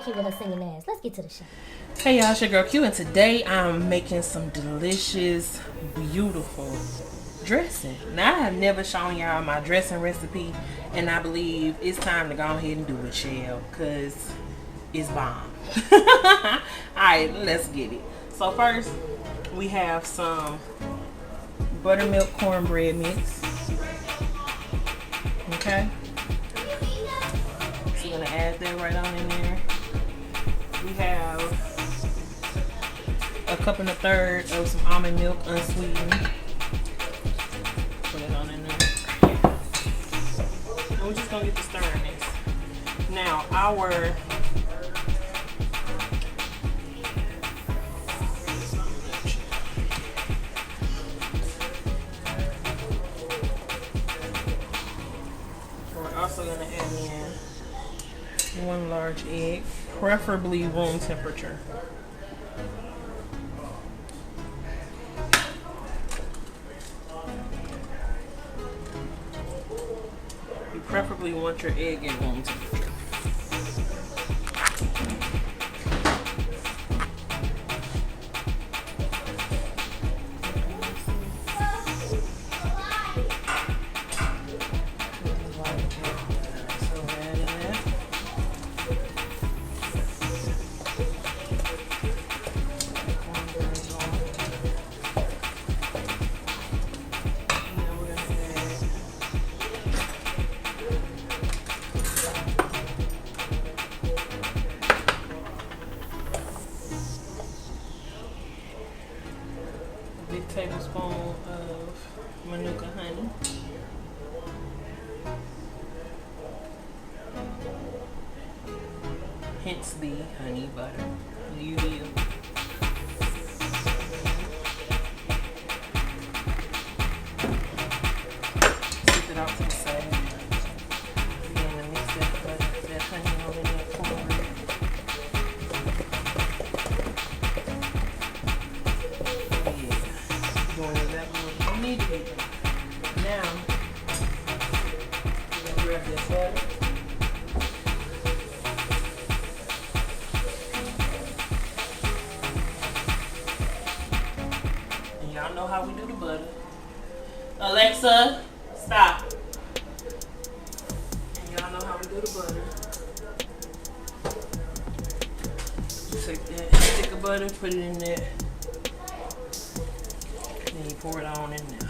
Q with her singing ass. Let's get to the show. Hey y'all, it's your girl Q, and today I'm making some delicious, beautiful dressing. Now I have never shown y'all my dressing recipe, and I believe it's time to go ahead and do it, Shell, cause it's bomb. Alright, let's get it. So first, we have some buttermilk cornbread mix. Okay. So we're gonna add that right on in there. We have a cup and a third of some almond milk unsweetened. Put it on in there. And we're just gonna get to stirring this. Now our we're also gonna add in 1 large egg, preferably room temperature. You preferably want your egg at room temperature. Big tablespoon of Manuka honey. Hence the honey butter. You will. Sip it off to the side. You're gonna mix that honey over in that cornbread. Need to be done. Now, we're gonna grab this butter. And y'all know how we do the butter. Alexa, stop. And y'all know how we do the butter. You take that stick of butter, put it in there. Then you pour it on in there.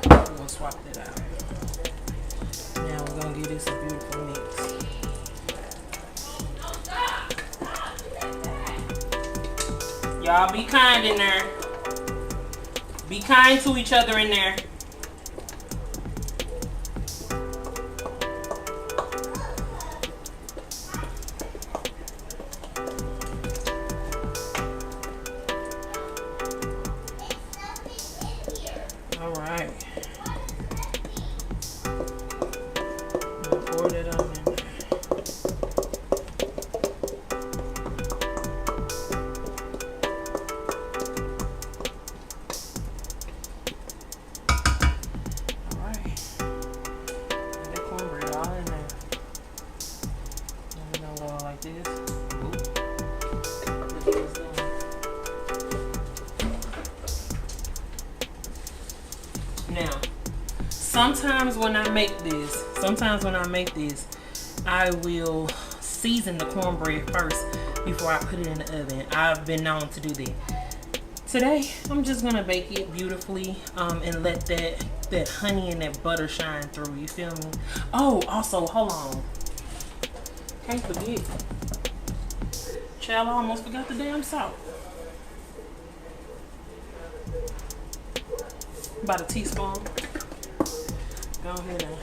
We're gonna swap that out. Now we're gonna give this a beautiful mix. Y'all be kind in there. Be kind to each other in there. Alright. Pour that on in there. Alright. Get that cornbread all in there. And we're gonna go like this. Look at this doing. Now, sometimes when I make this, I will season the cornbread first before I put it in the oven. I've been known to do that. Today, I'm just gonna bake it beautifully and let that honey and that butter shine through. You feel me? Oh, also, hold on. Can't forget. Child, I almost forgot the damn salt. About a teaspoon. Go ahead and.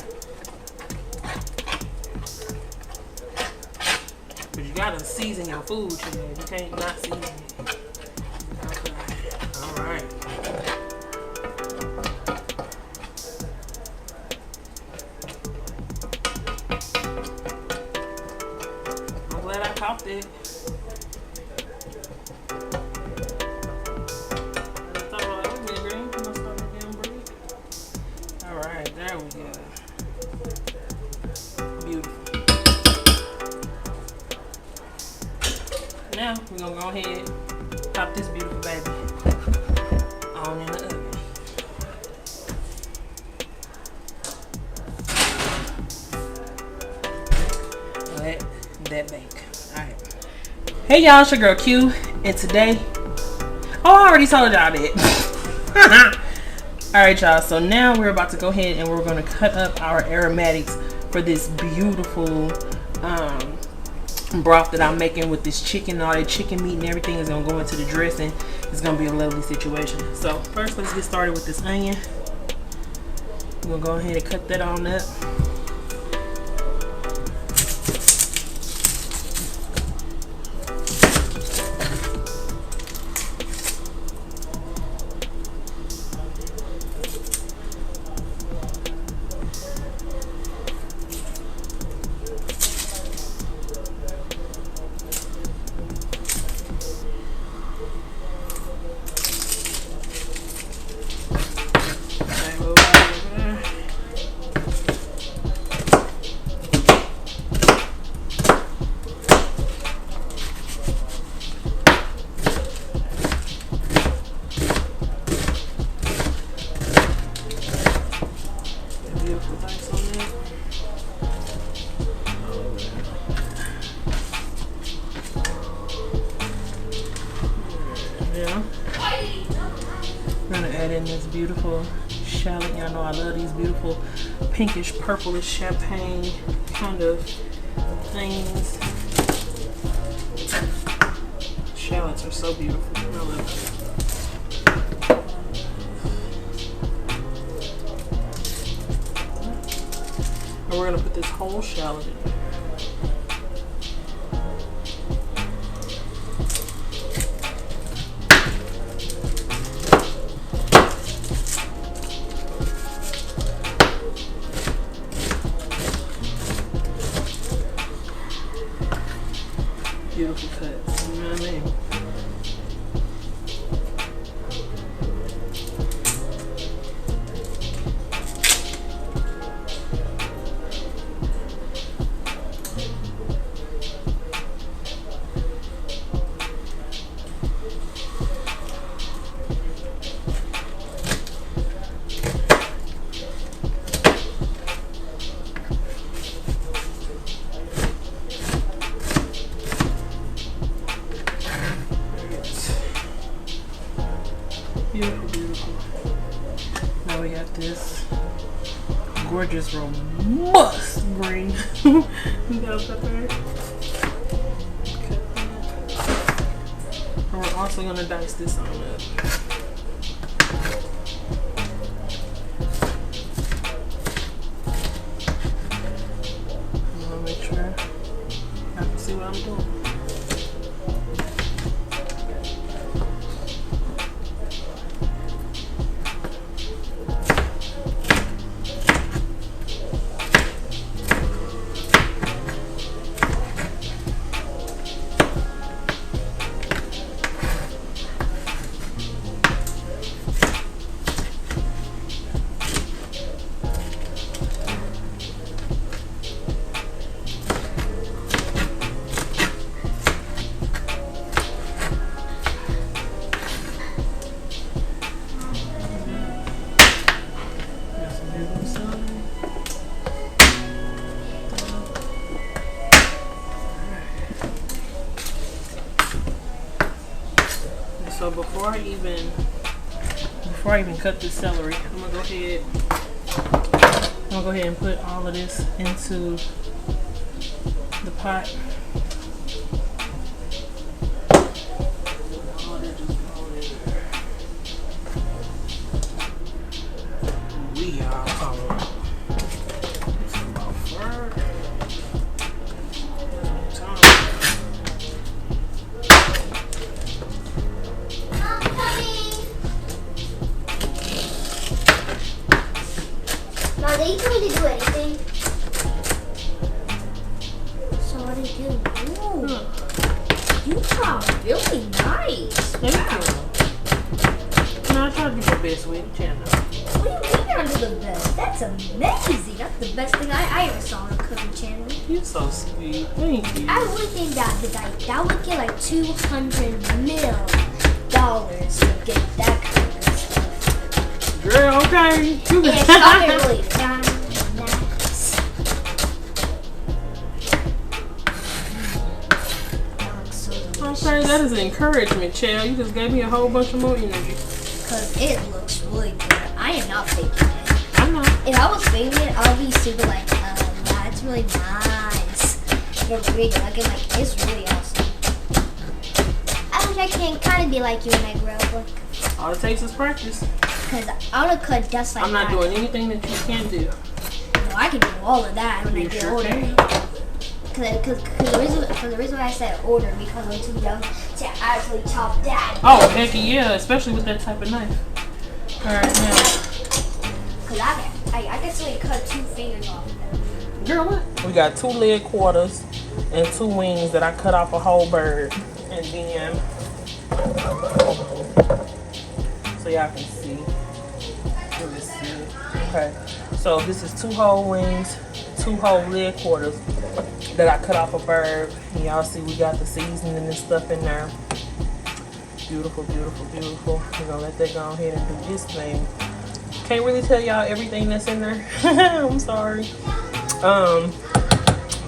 But you gotta season your food, you can't not season it. Okay. Alright. I'm glad I caught that. There we go. Now we're gonna go ahead, pop this beautiful baby on in the oven. Let that bake. Alright. Hey y'all, it's your girl Q, and today, I already told y'all that. Alright y'all, so now we're about to go ahead and we're gonna cut up our aromatics for this beautiful broth that I'm making with this chicken. All that chicken meat and everything is gonna go into the dressing. It's gonna be a lovely situation. So first, let's get started with this onion. We're gonna go ahead and cut that on up. We're gonna add in this beautiful shallot. Y'all know I love these beautiful pinkish, purplish champagne kind of things. Shallots are so beautiful. I love them. And we're gonna put this whole shallot in there. Beautiful cuts, you know what I mean? Beautiful, beautiful. Now we got this gorgeous robust green bell pepper. And we're also gonna dice this on up. I'm gonna make sure I can see what I'm doing. So before I even cut this celery, I'm gonna go ahead and put all of this into the pot. All that just go in there. We are following. It's about third. Now they told me to do anything. So what did you do? You are really nice. Thank you. No, I try to do my best with it, channel. What do you mean you're do the best? That's amazing. That's the best thing I ever saw on a cooking channel. You're so sweet. Thank you. I would think that would get like $200 million to get that kind of stuff. Girl, okay. It's probably really fast. Okay, that is an encouragement, Chad. You just gave me a whole bunch of more energy. Because it looks really good. I am not faking it. I know. If I was faking it, I would be super like, yeah, it's really nice. It's really good. Like, it's really awesome. I wish I can kind of be like you when I grow up. All it takes is practice. Because I want to cut just like I'm not doing anything that you can't do. No, I can do all of that when I get older. Because the reason why I said older, because I'm too young to actually chop that. Oh, heck yeah, especially with that type of knife. Alright, now. Because I can still cut 2 fingers off of them. Girl, what? We got 2 leg quarters and 2 wings that I cut off a whole bird. And then, so y'all can see. Let me see. Okay, so this is 2 whole wings, 2 whole leg quarters that I cut off a bird. And y'all see we got the seasoning and stuff in there. Beautiful, beautiful, beautiful. We're gonna let that go ahead and do this thing. Can't really tell y'all everything that's in there. I'm sorry.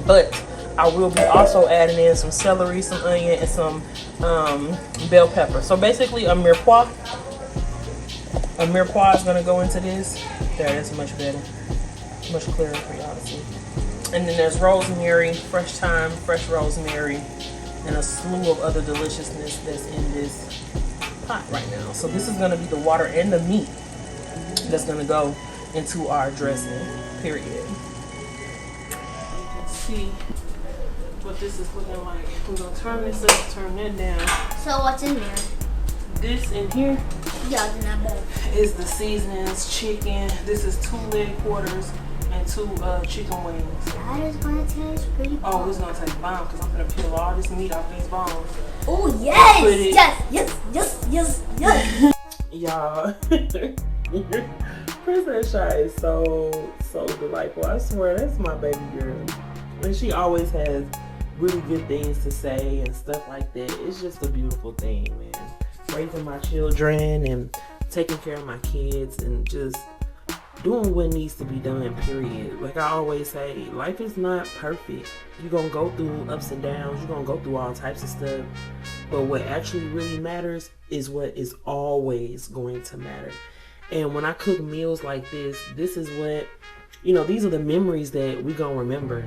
But I will be also adding in some celery, some onion, and some bell pepper. So basically a mirepoix. A mirepoix is gonna go into this. There, that's much better. Much clearer for y'all to see. And then there's rosemary, fresh thyme, fresh rosemary, and a slew of other deliciousness that's in this pot right now. So this is gonna be the water and the meat that's gonna go into our dressing, period. You can see what this is looking like. We're gonna turn this up, turn that down. So what's in there? This in here is the seasonings, chicken. This is 2 leg quarters and 2 chicken wings. That is gonna taste pretty good. Oh, it's gonna taste bomb because I'm gonna peel all this meat off these bones. Oh yes, yes. Y'all, Princess Shy is so delightful. I swear, that's my baby girl. And she always has really good things to say and stuff like that. It's just a beautiful thing, man. Raising my children and taking care of my kids and just doing what needs to be done, period. Like I always say, life is not perfect. You're gonna go through ups and downs. You're gonna go through all types of stuff. But what actually really matters is what is always going to matter. And when I cook meals like this is what, you know, these are the memories that we gonna remember.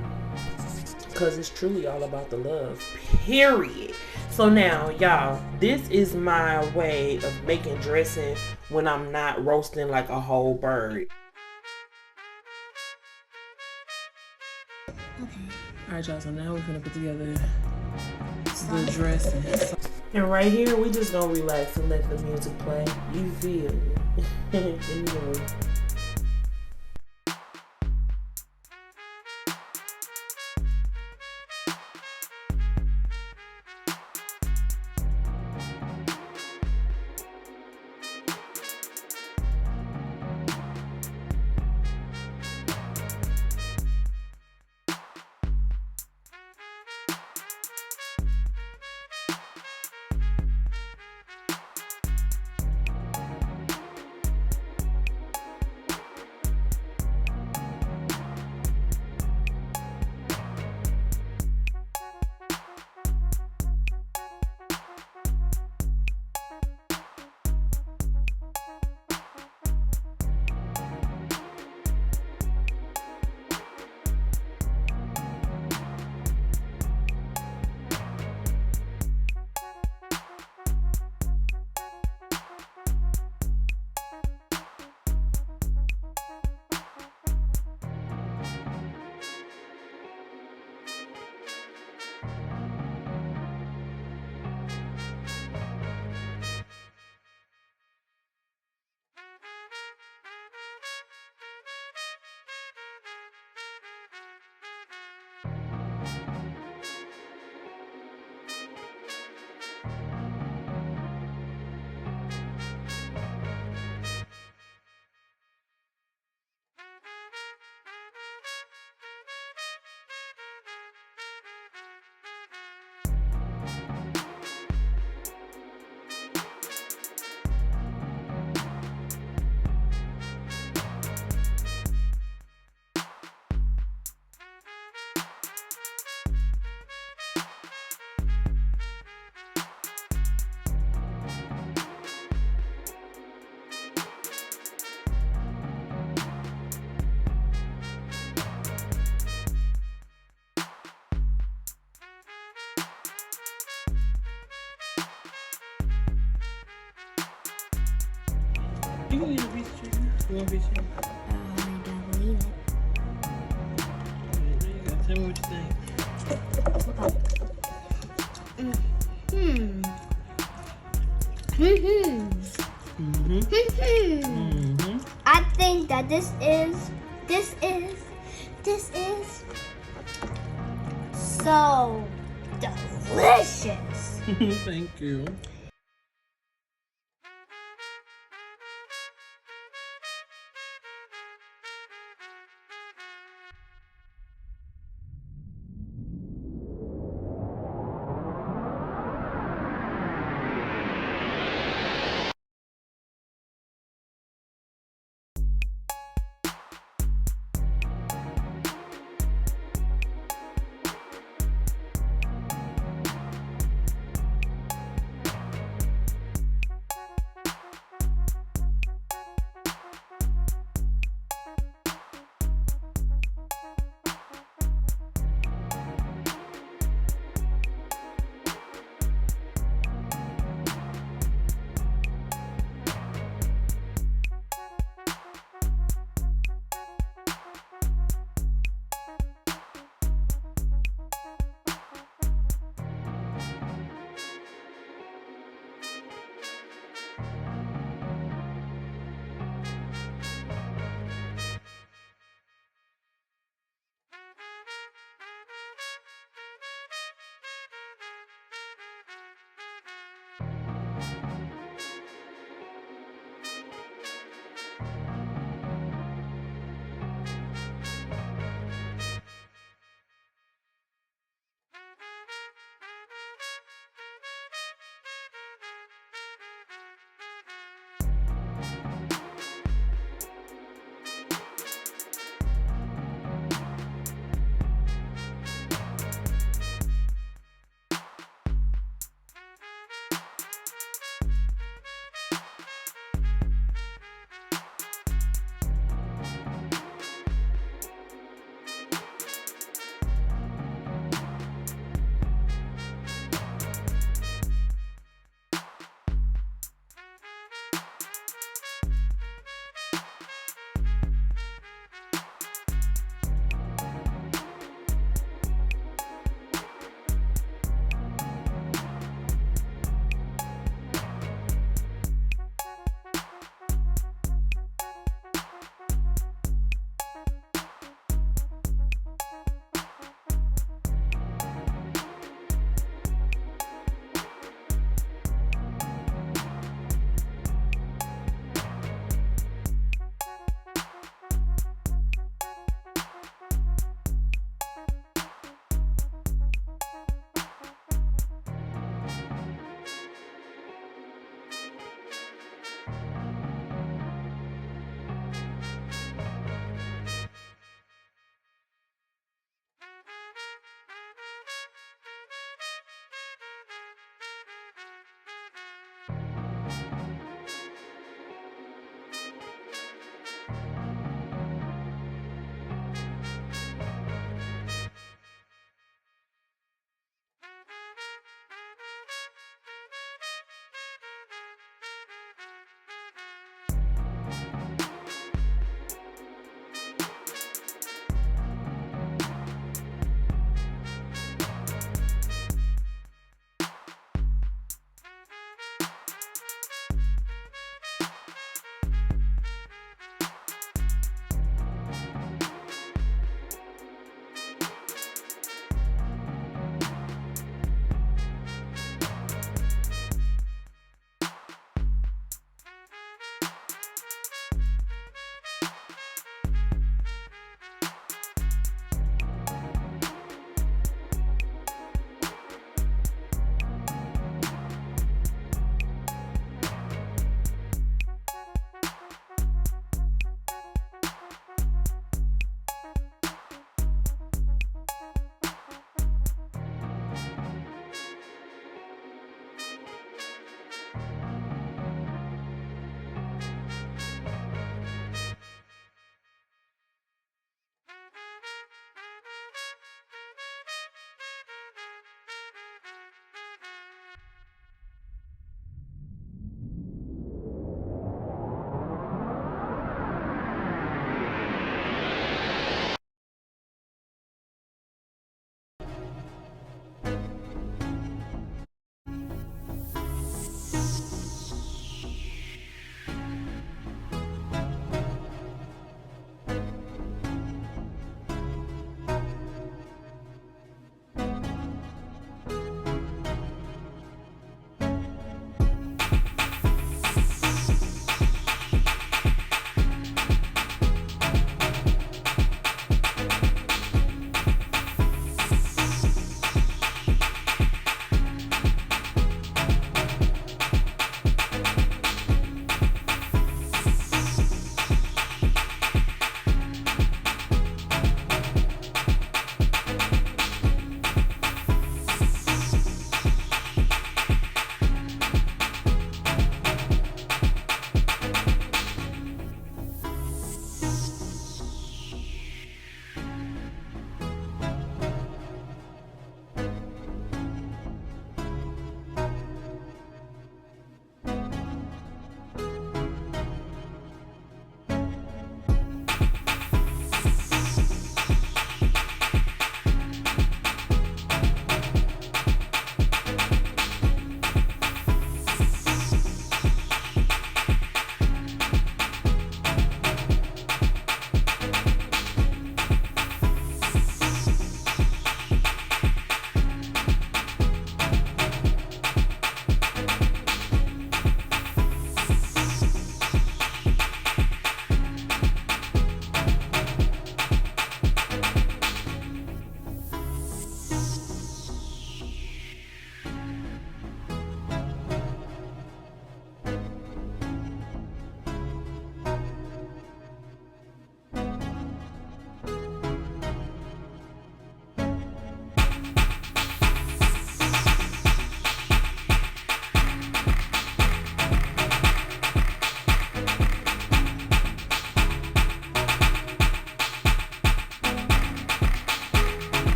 Because it's truly all about the love, period. So now, y'all, this is my way of making dressing when I'm not roasting like a whole bird. Okay. Alright, y'all, so now we're gonna put together the dressing. And right here, we just gonna relax and let the music play. You feel it. Enjoy. You can eat a piece of chicken. You want a piece of chicken? I don't believe it. There you go. Tell me what you think. Mm-hmm. I think that this is so delicious. Thank you.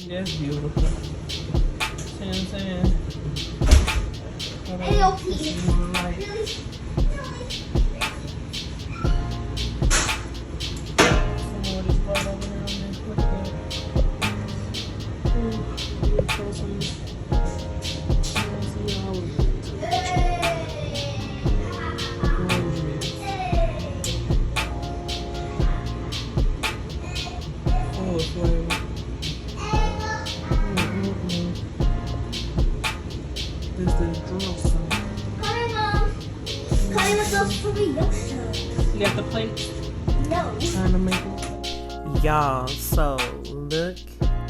That's beautiful. See what I'm saying? AOP. You got the plate? No. Trying to make it. Y'all, so look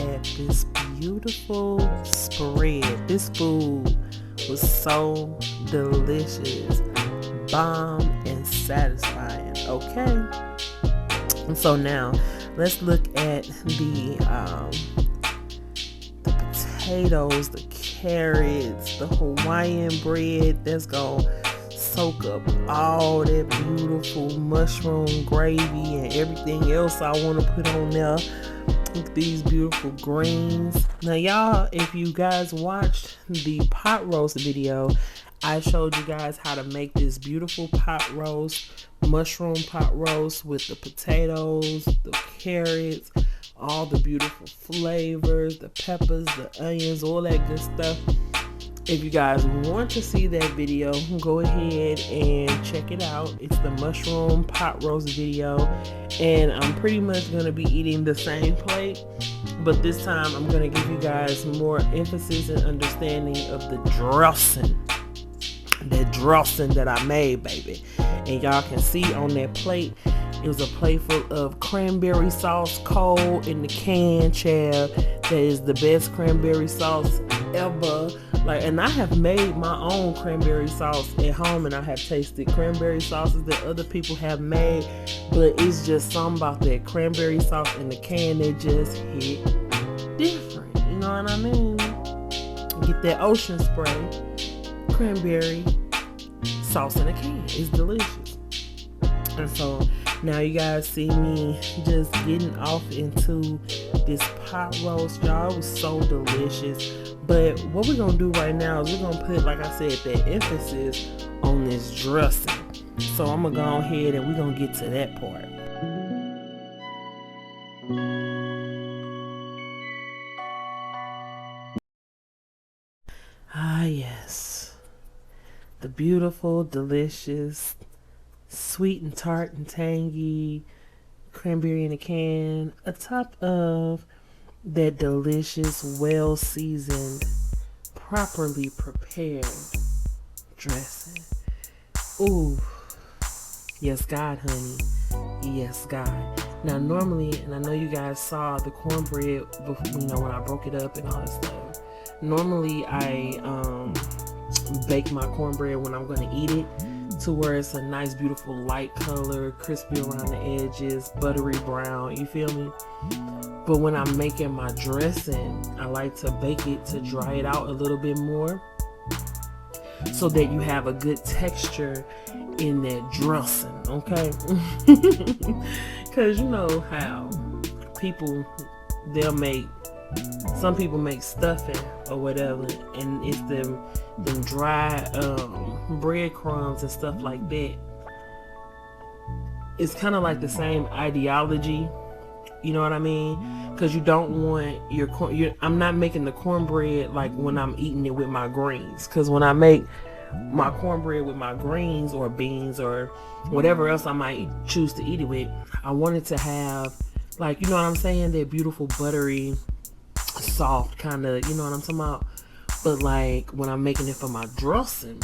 at this beautiful spread. This food was so delicious, bomb, and satisfying. Okay. And so now let's look at the potatoes, the carrots, the Hawaiian bread that's gonna soak up all that beautiful mushroom gravy and everything else I want to put on there with these beautiful greens. Now y'all, if you guys watched the pot roast video, I showed you guys how to make this beautiful pot roast, mushroom pot roast with the potatoes, the carrots, all the beautiful flavors, the peppers, the onions, all that good stuff. If you guys want to see that video, go ahead and check it out. It's the mushroom pot roast video, and I'm pretty much going to be eating the same plate, but this time I'm going to give you guys more emphasis and understanding of the dressing. That dressing that I made, baby. And y'all can see on that plate, it was a plate full of cranberry sauce, cold in the can, child. That is the best cranberry sauce ever. Like, and I have made my own cranberry sauce at home, and I have tasted cranberry sauces that other people have made, but it's just something about that cranberry sauce in the can that just hit different. You know what I mean? Get that ocean spray cranberry sauce in a can. It's delicious. And so now you guys see me just getting off into this pot roast, y'all. It was so delicious. But what we're gonna do right now is we're gonna put, like I said, that emphasis on this dressing. So I'm gonna go ahead and we're gonna get to that part. Ah, yes. The beautiful, delicious, sweet and tart and tangy cranberry in a can, atop of that delicious, well-seasoned, properly prepared dressing. Ooh, yes, God, honey. Yes, God. Now, normally, and I know you guys saw the cornbread before, you know, when I broke it up and all that stuff. Normally, I bake my cornbread when I'm going to eat it, to where it's a nice, beautiful, light color, crispy around the edges, buttery brown, you feel me? But when I'm making my dressing, I like to bake it to dry it out a little bit more, so that you have a good texture in that dressing, okay? Because you know how people, some people make stuffing or whatever, and it's them dry breadcrumbs and stuff like that. It's kind of like the same ideology, you know what I mean? Because you don't want I'm not making the cornbread like when I'm eating it with my greens. Because when I make my cornbread with my greens or beans or whatever else I might choose to eat it with, I want it to have, like, you know what I'm saying, that beautiful buttery, soft kind of, you know what I'm talking about? But like when I'm making it for my dressing,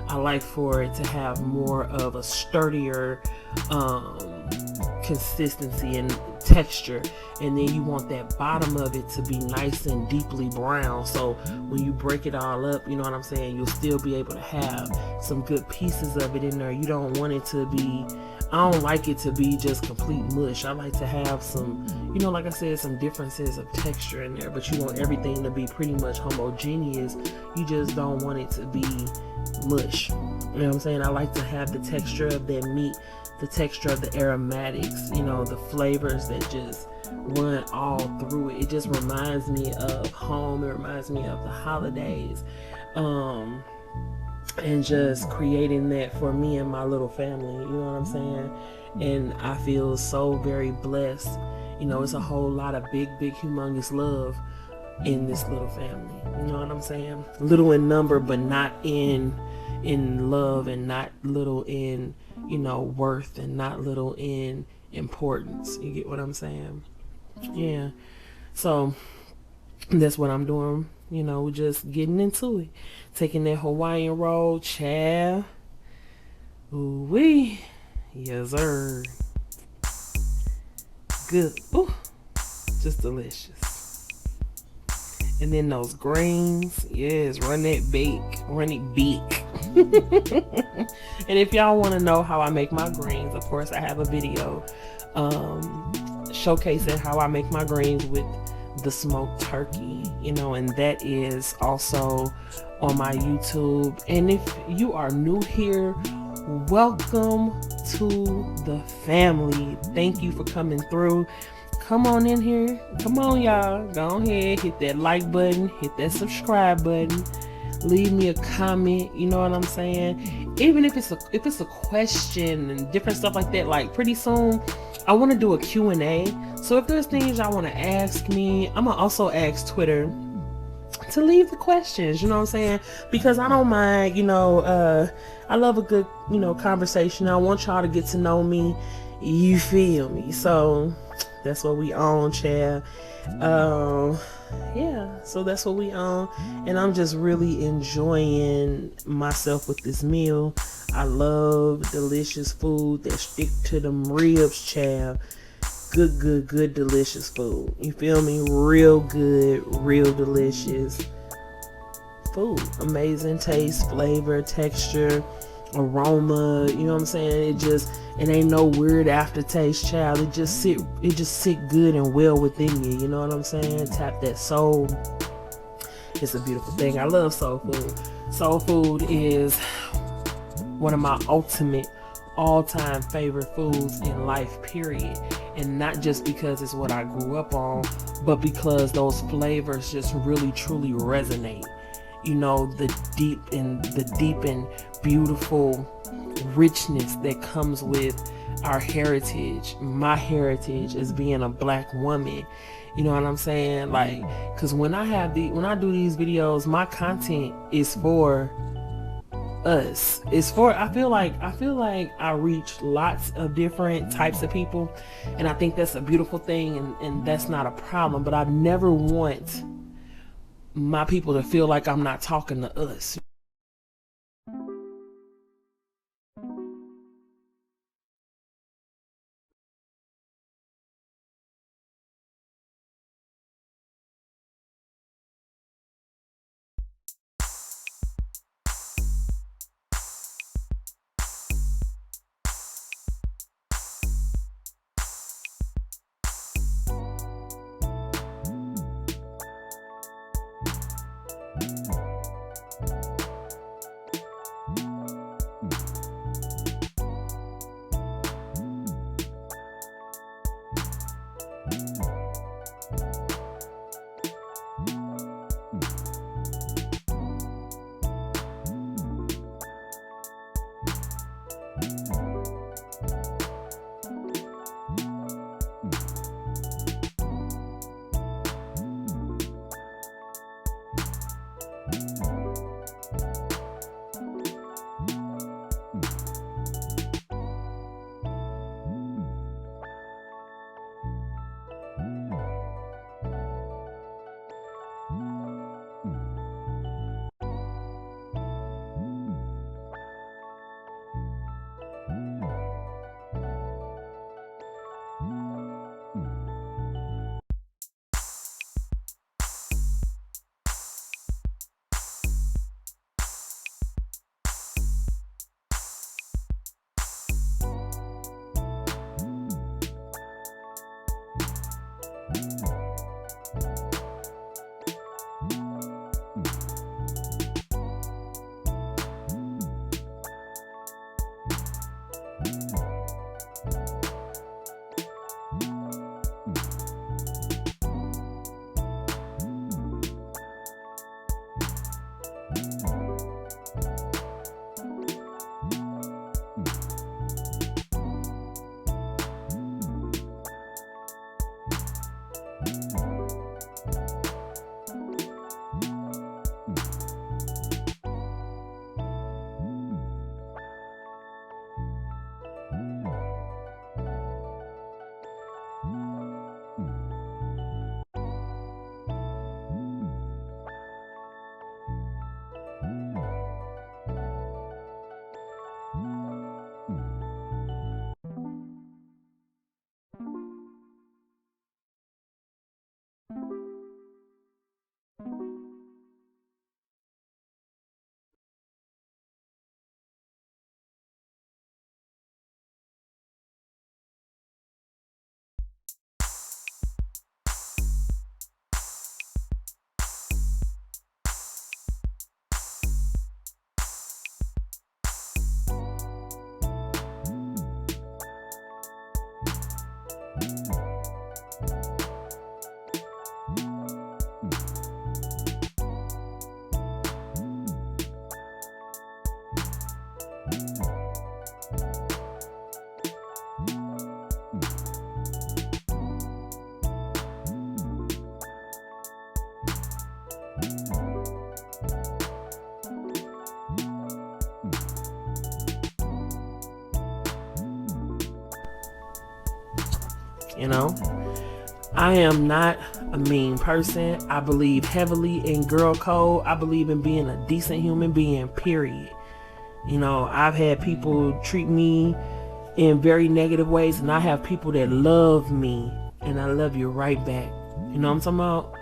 I like for it to have more of a sturdier consistency and texture, and then you want that bottom of it to be nice and deeply brown, so when you break it all up, you know what I'm saying, you'll still be able to have some good pieces of it in there. You don't want it to be, I don't like it to be just complete mush. I like to have some, you know, like I said, some differences of texture in there, but you want everything to be pretty much homogeneous. You just don't want it to be mush. You know what I'm saying? I like to have the texture of that meat, the texture of the aromatics, you know, the flavors that just run all through it. It just reminds me of home. It reminds me of the holidays. Um, and just creating that for me and my little family. You know what I'm saying? And I feel so very blessed. You know, it's a whole lot of big, big, humongous love in this little family. You know what I'm saying? Little in number, but not in love, and not little in, you know, worth, and not little in importance. You get what I'm saying? Yeah. So that's what I'm doing. You know, just getting into it, taking that Hawaiian roll, child. Ooh wee, yes sir. Good. Ooh, just delicious. And then those greens, yes, run it beak. And if y'all want to know how I make my greens, of course I have a video showcasing how I make my greens with the smoked turkey, you know, and that is also on my YouTube. And if you are new here, welcome to the family. Thank you for coming through. Come on in here. Come on, y'all. Go ahead, hit that like button, hit that subscribe button, leave me a comment. You know what I'm saying? Even if it's a question and different stuff like that, like pretty soon I want to do a Q&A. So if there's things y'all want to ask me, I'm gonna also ask Twitter to leave the questions, you know what I'm saying? Because I don't mind, you know, I love a good, you know, conversation. I want y'all to get to know me. You feel me? So that's what we on, Chad. Yeah, so that's what we on. And I'm just really enjoying myself with this meal. I love delicious food that stick to them ribs, Chad. Good, delicious food. You feel me? Real good, real delicious food. Amazing taste, flavor, texture, aroma. You know what I'm saying? It ain't no weird aftertaste, child. It just sit good and well within you. You know what I'm saying? Tap that soul. It's a beautiful thing. I love soul food. Soul food is one of my ultimate all-time favorite foods in life, period. And not just because it's what I grew up on, but because those flavors just really truly resonate. You know, the deep and beautiful richness that comes with our heritage, my heritage as being a black woman. You know what I'm saying? Like, cause when I do these videos, my content is for us. It's for, I feel like I reach lots of different types of people, and I think that's a beautiful thing, and that's not a problem. But I never want my people to feel like I'm not talking to us. You know, I am not a mean person. I believe heavily in girl code. I believe in being a decent human being, period. You know, I've had people treat me in very negative ways, and I have people that love me, and I love you right back. You know what I'm talking about?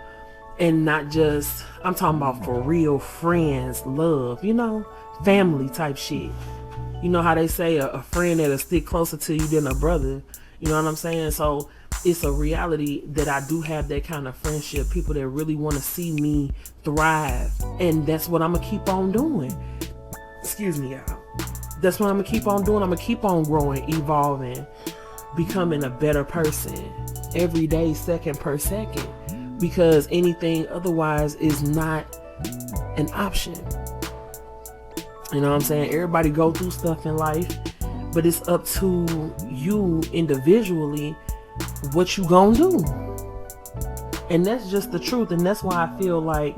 And not just, I'm talking about for real friends, love, you know, family type shit. You know how they say a friend that'll stick closer to you than a brother. You know what I'm saying? So it's a reality that I do have that kind of friendship. People that really want to see me thrive. And that's what I'm going to keep on doing. Excuse me, y'all. That's what I'm going to keep on doing. I'm going to keep on growing, evolving, becoming a better person every day, second per second. Because anything otherwise is not an option. You know what I'm saying? Everybody go through stuff in life. But it's up to you individually what you gonna do. And that's just the truth. And that's why I feel like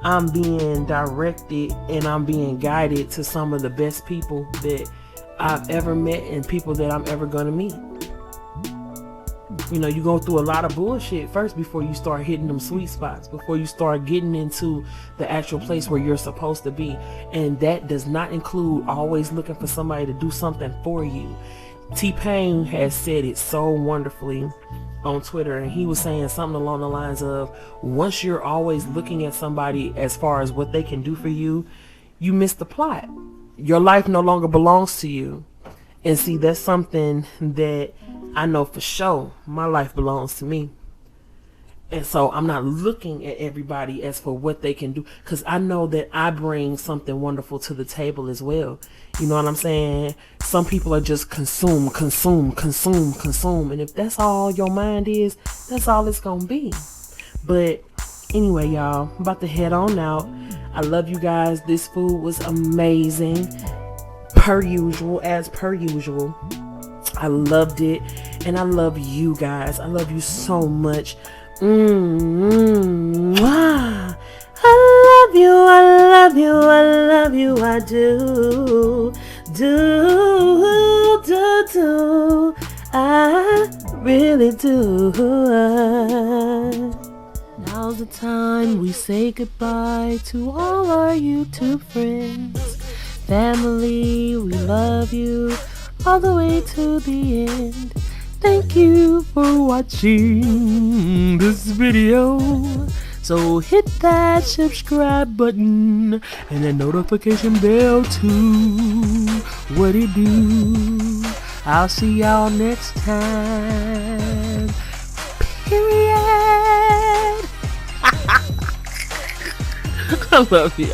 I'm being directed and I'm being guided to some of the best people that I've ever met and people that I'm ever gonna meet. You know, you go through a lot of bullshit first before you start hitting them sweet spots, before you start getting into the actual place where you're supposed to be. And that does not include always looking for somebody to do something for you. T-Pain has said it so wonderfully on Twitter, and he was saying something along the lines of, once you're always looking at somebody as far as what they can do for you, you miss the plot. Your life no longer belongs to you. And see, that's something that I know for sure. My life belongs to me. And so I'm not looking at everybody as for what they can do, because I know that I bring something wonderful to the table as well. You know what I'm saying? Some people are just consume. And if that's all your mind is, that's all it's gonna be. But anyway, y'all, I'm about to head on out. I love you guys. This food was amazing. As per usual. I loved it. And I love you guys. I love you so much. I love you, I love you, I love you, I do. I really do. Now's the time we say goodbye to all our YouTube friends. Family, we love you all the way to the end. Thank you for watching this video. So hit that subscribe button and the notification bell too. What it do? I'll see y'all next time. Period. I love you.